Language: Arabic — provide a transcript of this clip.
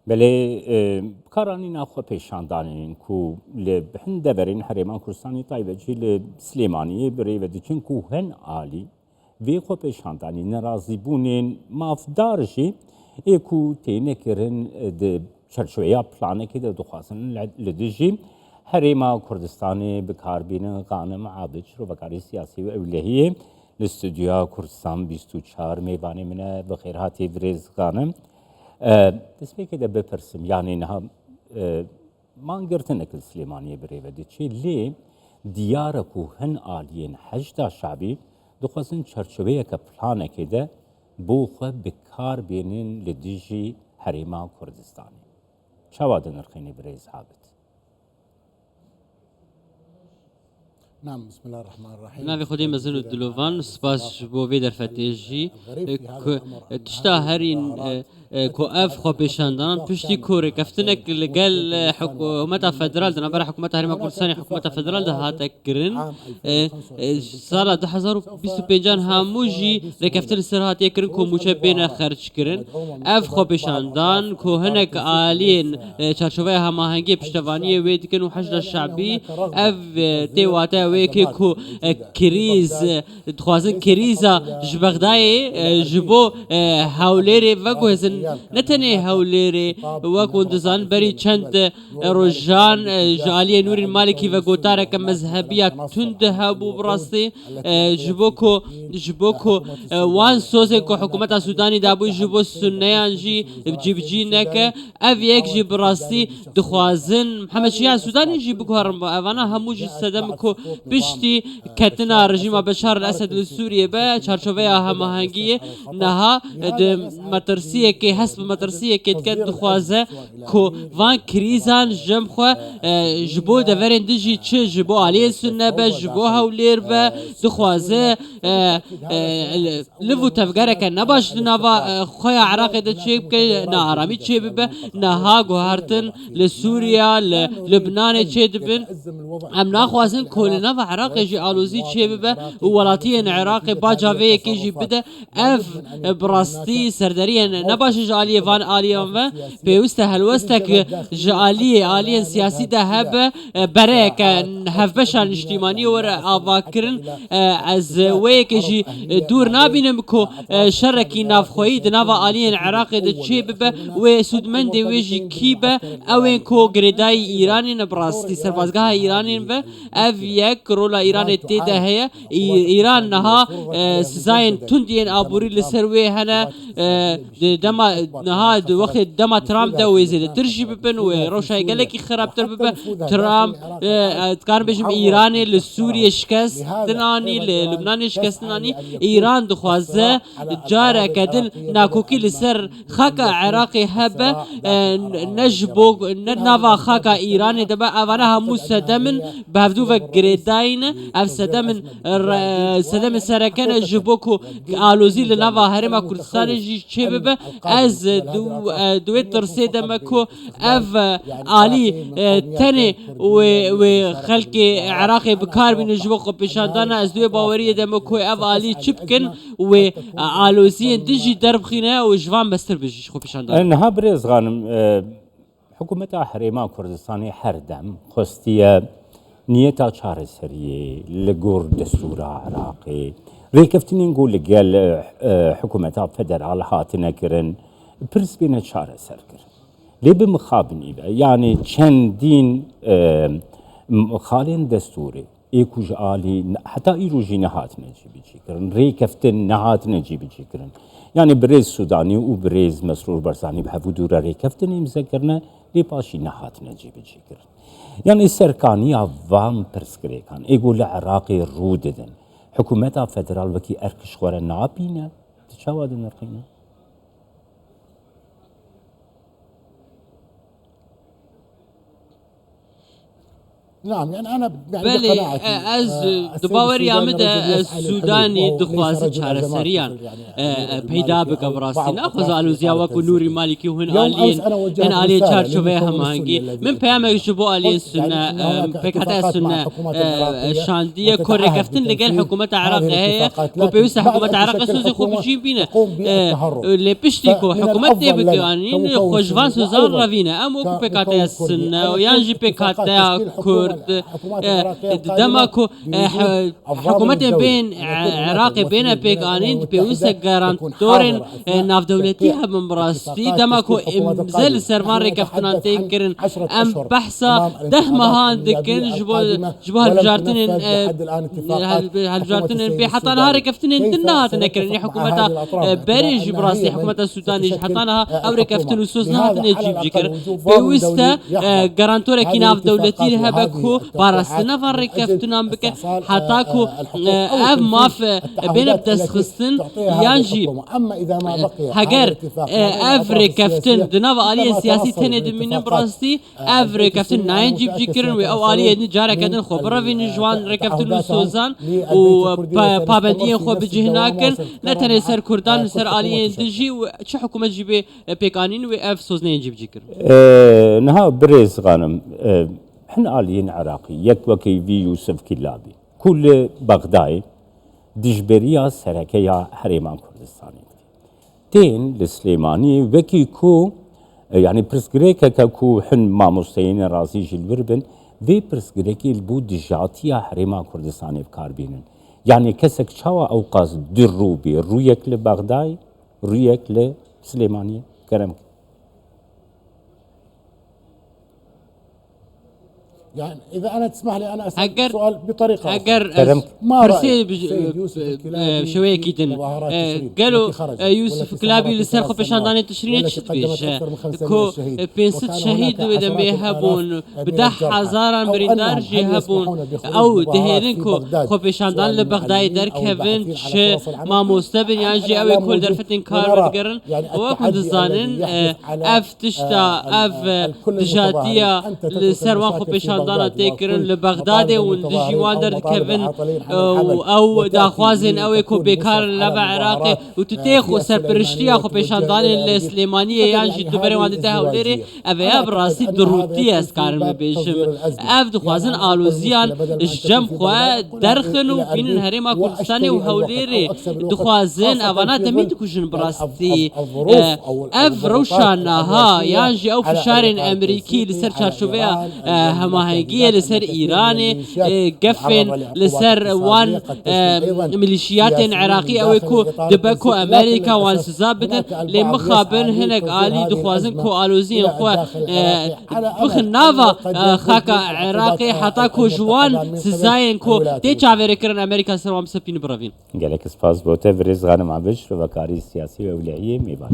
بله کارانی نخو پیشاندانین کو لبهند برین حریمان کردستانی تایب جیل سلیمانی بری و دیچن کو هن عالی وی خو پیشاندانی نرازی بونین مافدارشی اکو تینه کرن د چرچویا پلانه که د دخواستن لدیجی حریما کردستانی بکاربین قانم عابد شروع وکاری سیاسی و اولهیه الاستودیو کردستان 24 میوانی منه بخیرهاتی ورز قانم دەستپێ کە دە بپرسم یانی نەها مانگرتنێک سلێمانیە برێڤەدی چی لێ دیارە و هەن ئالیێن حەجدا شعبی دخوازن چەرچەوەیەکە پلانێکێ دە بۆ خۆ بکار بێنن لە دژی هەرێما کوردستانی چاوا دەنرخێنی برێز هابت نعم بسم الله الرحمن الرحيم نافي خدي مزن الدلوفان سباس بوفي در فتيجي تشتا هرين كو اف خو بيشاندان بشتي كوري كفتنك لقال حكومة فدرال دنا برا حكومة هريما كردستان حكومة فدرال ده هاتكرن سال 2025 هموجي لكفتن السرهات يكرن كو مشبين خرج كرن اف خو بيشاندان كو هنك آلين چارچوبه هماهنگی پشتوانی ويدكن وحشد الشعبي اف تيواتا ويكي كو كريز دخوازن كريزا جبغداي جبو هاوليري وكو هزن نتني هاوليري وكو اندزان بري چند روجان جالي نور المالكي وكو تارك مذهبية تند هابو براستي جبوكو وان سوزي كو حكومة السوداني دابو جبو سنيان جي بجي نك اف يك جي براستي دخوازن محمد شيعة السوداني جي بكوهرم اوانا همو جي سدم كو بشتي كتنا رجيم بشار الأسد السوري با چارچوبه هماهنگی نها مترسیه که حسب مترسیه که تکد دخوازه کو وان کریزان جم خو جبو دورن دجی چه جبو علی سنه با جبو هولیر با دخوازه لفو تفگره که نباش نوا خویا عراق ده چه که نه آرامی چه ببه نها گوهرتن لسوریا لبنان چه دبن ام ناخوازن کولنا و عراق جي آلوزي چه ببه ولاتين عراق باجاوه كي جي بده اف براستي سردريا نباش جاليه فان آليان و بيوسته هلوستك جاليه آليان سياسي ده هب بريك هف بشان اجتماعي ور آواكرن از ويك جي دور نابينم كو شركي نافخوي دناوا آليان عراق ده چه ببه و سودمن دي ويجي كيبه اوين كو گريداي ايراني نبراستي سربازگاه ايراني و اف يك رولا ايران تيدا هي ايران نها سزاين تندين ابوري لسروي هنا دما نها وقت دما ترامب دا ويزيد ترجي ببن وروشاي قالك خراب تربب ترامب كان بجم ايراني لسوريا شكست تناني للبنان شكست تناني ايران دخوازه جاره كدل ناكوكي لسر خاكا عراقي هبه نجبو نافا خاكا ايراني دبا اوانا همو سدمن بهفدو وگريداين اف سدم سرکن جبوکو آلوزی لنوا هرما کردستان جی چه ببه از دوی ترسه دمکو اف آلی تنه و خلق عراق بکار بین جبوکو پیشاندانه از دوی باوری دمکو اف آلی چپکن و آلوزی دجی درب خینه و جوان بستر بجیش خو پیشاندانه نها برز غانم حکومت حریما کردستانی هر دم خستیه نیتا چارەسەریە لە گۆڕ دەستوورە عراقی ڕێکەفتنین گۆ لەگەل حکوومەتا فەدەرال هاتنەکردن پرس بێنە چارەسەرکرد لێ بمخابنی بە یعنی چەندین خاڵێن دەستوری ئێکوژ ئالی حتا ئیروژی نەهاتنە جێبەجێکردن ڕێکەفتن نەهاتنە جێبەجێکردن یعنی برێز سودانی و برێز مەسرور بەرزانی بە هەبوو دوورە ڕێکەفتن ئیمزەکردنە لێ پاشی نەهاتنە جێبەجێکردن يعني سركانية وام برسكريكان يقول العراقي روددن حكومتها فدرال وكي اركش خورا نابينا تشاواد نرقينا نعم يعني أنا يعني بله بقناعتي از السيد دباور يا السوداني مدى رجل يسعى السوداني للحل، وليس دخوازي رجل شهر أزمات سريان مثل يعني پیدا المالكي بك أو براستی بعض ناخذ أطراف آلوزیا الإدارة وكو نوري التنسيقية. مالكي وهن يوم أمس آلين أنا وجهت هن آلين رسالة چارچوبه للنظام هماهنگی السوري الذي من پیامك جبو آلين قلت يعني سنة إن هناك بكاتا اتفاقات مع سنة الحكومات العراقية شاندية وتتعهد كوريكفتن لقال بتنفيذ حكومة العراق هذه هي الاتفاقات، كو لكن بيوسع بعد حكومة أن العراق تشكل سوزي خو حكومة بجين بينا تقوم بالتحرك. اللي بيشتكوا فمن حكومة الأفضل لنا بقانين كمكون خجفان سوري سوزان وأيضاً رافينا أم وكو بكاتا كمكون كردي سنة أن ويانجي يكون اتفاقات بكاتا تشكيل كرد الحكومات العراقية القادمة دمكو بوجود الضامن حكومة الدولي، بين أن يكون هناك عراقي بين ممثلين من الأمم بيقانين بيوسع المتحدة تكون جارانتورين حاضرة أثناء ناف دولتيها توقيع من براستي اتفاقات دمكو تشكيل الحكومات امزل القادمة. سرمان نحن ركفتنا نتحدث عن تيكرن 10 ام أشهر بحثا أمام ده الانتخابات مهان النيابية دكن القادمة، جبو ولم هالجارتنين تنفذ لحد الآن اتفاقات حكومة هالجارتنين السيد بحطا نها السوداني. ركفتنين كيف دنها تنكرن سنتفق مع حكومة هذه الأطراف بريج باعتبار براسي أنها هي حكومة من السوداني ستشكل حطانها او الحكومة؟ ركفتن وسوزنها لهذا على تنجيب الأقل جكر وجود ضامن بيوستا دولي يحضر جارانتورا هذه كيناف دولتي الاتفاقات لها وهذه بكو التوقيعات بارستنا من أجل فركفتنا بك استحصال حتاكو الحقوق أو اف تنفيذ ماف بين التعهدات التي بتسخستن تعطيها هذه يانجي الحكومة. أما إذا ما بقي هذا هجر الاتفاق ما بين الأطراف افري كفتن السياسية دناف آلية مثل ما سياسي توصلوا تند من بالاتفاقات براستي افري البيت كفتن السوري، أنا ناين جيب متأكد جيكرن او آلية نجارة كدن خبرة في نجوان ركفتن وسوزان وبابندية خو بجي هناكن نتني سر كردان سر آلية دجي وش حكومة جيبه بيقانين واف سوزنين جيب جيكر نها بريز غانم احنا آليين عراقي يك وكي في يوسف كلابي كل بغداد دجبريا سركيا حريمان كردستاني تين لسليماني وكي كو يعني برسكريكا كو حن ما مستين رازي جلبربن في برسكريكي البود دجاتيا حريمان كردستاني بكاربينن يعني كسك شوا اوقاز دروبي رويك لبغداد رويك لسليماني كرمك يعني إذا أنا تسمح لي أنا أسأل أجر سؤال بطريقة أجر ما برسي رأيك سيد يوسف الكلابي شوية في كيتن مظاهرات تشرين قالوا التي خرجت يوسف والتي كلابي استمرت لسر خو 3 بشان داني سنوات تشرين والتي تشبيش قدمت أكثر من 500 كو شهيد بينست وكان شهيد هناك وإذا عشرات بيهبون الآلاف من بدح الجرحى. هزارا أو بريندار أنهم جي هل هبون يسمحون بخروج أو مظاهرات دهيرين في كو بغداد خو بشان دان سواء لبغداد در المحليين أو كفن الباحثين على فرص العمل ما مستبن يعني جي أوي كل در فتن كار بتقرن وكنت زانن اف تشتا اف دجاتيا لسروان خو بشان دانا تيكرن لبغداد وندجي واندر كفن او داخوازن او كو بيكار لبع عراقي وتتيخو سربرشتيا خو بشان دان السليمانيه يعني دبر واندتها وليري افيا براسي دروتي اسكارم بيشم اف دخوازن الوزيان الجم خو درخنو بين هريما كردستاني وهوليري دخوازن افانا تميد كوجن براستي اف روشانها يانجي او فشارين امريكي لسر شارشوبيا هماهنگيه لسر ايراني قفن لسر وان ميليشيات عراقي او كو دبكو امريكا وان سزابدن لمخابن هناك آلي دخوازن كو آلوزين خو بخن نافا خاكا عراقي حتى كو جوان سزاين كو تي چاوير كرن امريكا سروام سپين براوين قالك سپاس بوته بريز غانم عبش وكاري سياسي وولائي ميبان